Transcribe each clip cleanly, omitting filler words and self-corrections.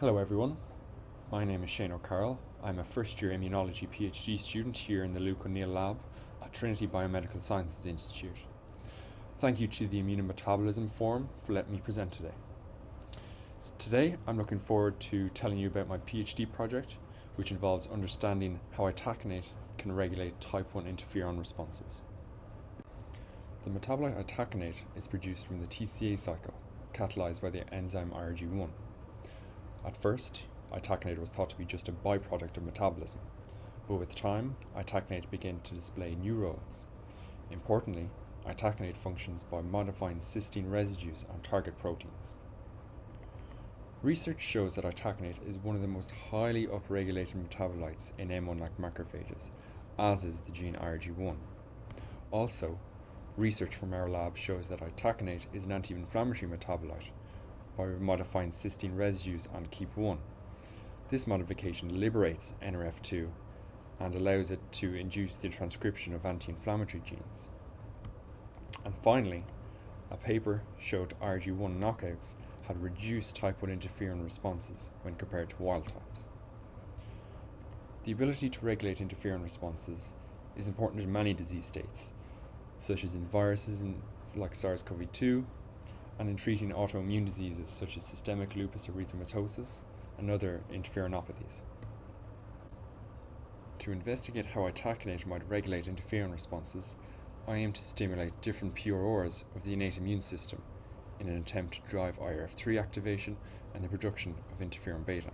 Hello everyone, my name is Shane O'Carroll. I'm a first year immunology PhD student here in the Luke O'Neill lab at Trinity Biomedical Sciences Institute. Thank you to the Immunometabolism Forum for letting me present today. Today I'm looking forward to telling you about my PhD project, which involves understanding how itaconate can regulate type 1 interferon responses. The metabolite itaconate is produced from the TCA cycle, catalyzed by the enzyme IRG1. At first, itaconate was thought to be just a byproduct of metabolism, but with time, itaconate began to display new roles. Importantly, itaconate functions by modifying cysteine residues on target proteins. Research shows that itaconate is one of the most highly upregulated metabolites in M1-like macrophages, as is the gene IRG1. Also, research from our lab shows that itaconate is an anti-inflammatory metabolite by modifying cysteine residues on KEAP1. This modification liberates NRF2 and allows it to induce the transcription of anti-inflammatory genes. And finally, a paper showed IRG1 knockouts had reduced type 1 interferon responses when compared to wild types. The ability to regulate interferon responses is important in many disease states, such as in viruses like SARS-CoV-2, and in treating autoimmune diseases such as systemic lupus erythematosus and other interferonopathies. To investigate how itaconate might regulate interferon responses, I aim to stimulate different PROs of the innate immune system in an attempt to drive IRF3 activation and the production of interferon beta.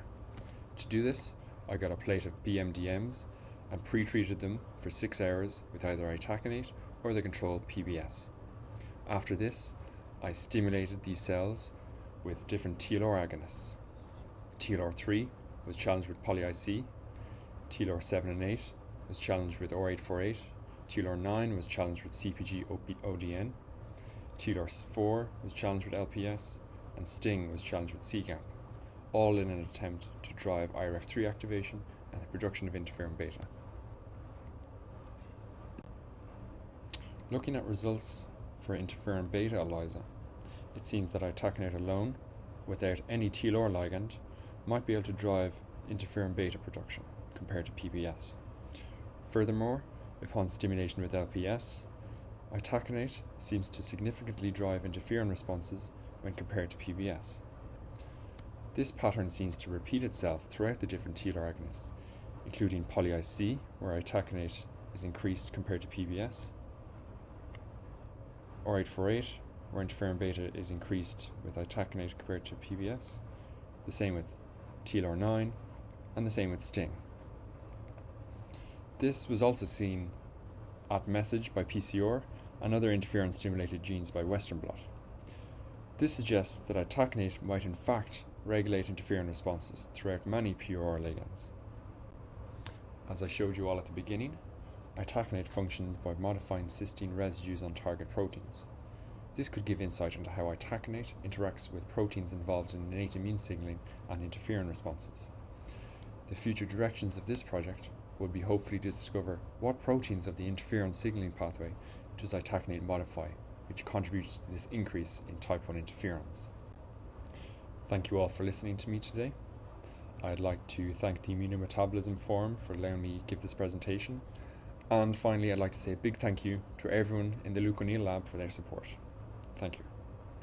To do this, I got a plate of BMDMs and pre-treated them for 6 hours with either itaconate or the control PBS. After this, I stimulated these cells with different TLR agonists. TLR3 was challenged with poly-IC, TLR7 and 8 was challenged with OR848, TLR9 was challenged with CpG ODN, TLR4 was challenged with LPS, and STING was challenged with CGAP, all in an attempt to drive IRF3 activation and the production of interferon beta. Looking at results for interferon beta ELISA, it seems that itaconate alone, without any TLR ligand, might be able to drive interferon beta production compared to PBS. Furthermore, upon stimulation with LPS, itaconate seems to significantly drive interferon responses when compared to PBS. This pattern seems to repeat itself throughout the different TLR agonists, including poly-IC, where itaconate is increased compared to PBS, OR848, where interferon beta is increased with itaconate compared to PBS, the same with TLR9, and the same with STING. This was also seen at message by PCR and other interferon-stimulated genes by Western blot. This suggests that itaconate might in fact regulate interferon responses throughout many PUR ligands. As I showed you all at the beginning, itaconate functions by modifying cysteine residues on target proteins. This could give insight into how itaconate interacts with proteins involved in innate immune signaling and interferon responses. The future directions of this project would be hopefully to discover what proteins of the interferon signaling pathway does itaconate modify, which contributes to this increase in type 1 interferons. Thank you all for listening to me today. I'd like to thank the Immunometabolism Forum for allowing me to give this presentation. And finally, I'd like to say a big thank you to everyone in the Luke O'Neill lab for their support. Thank you.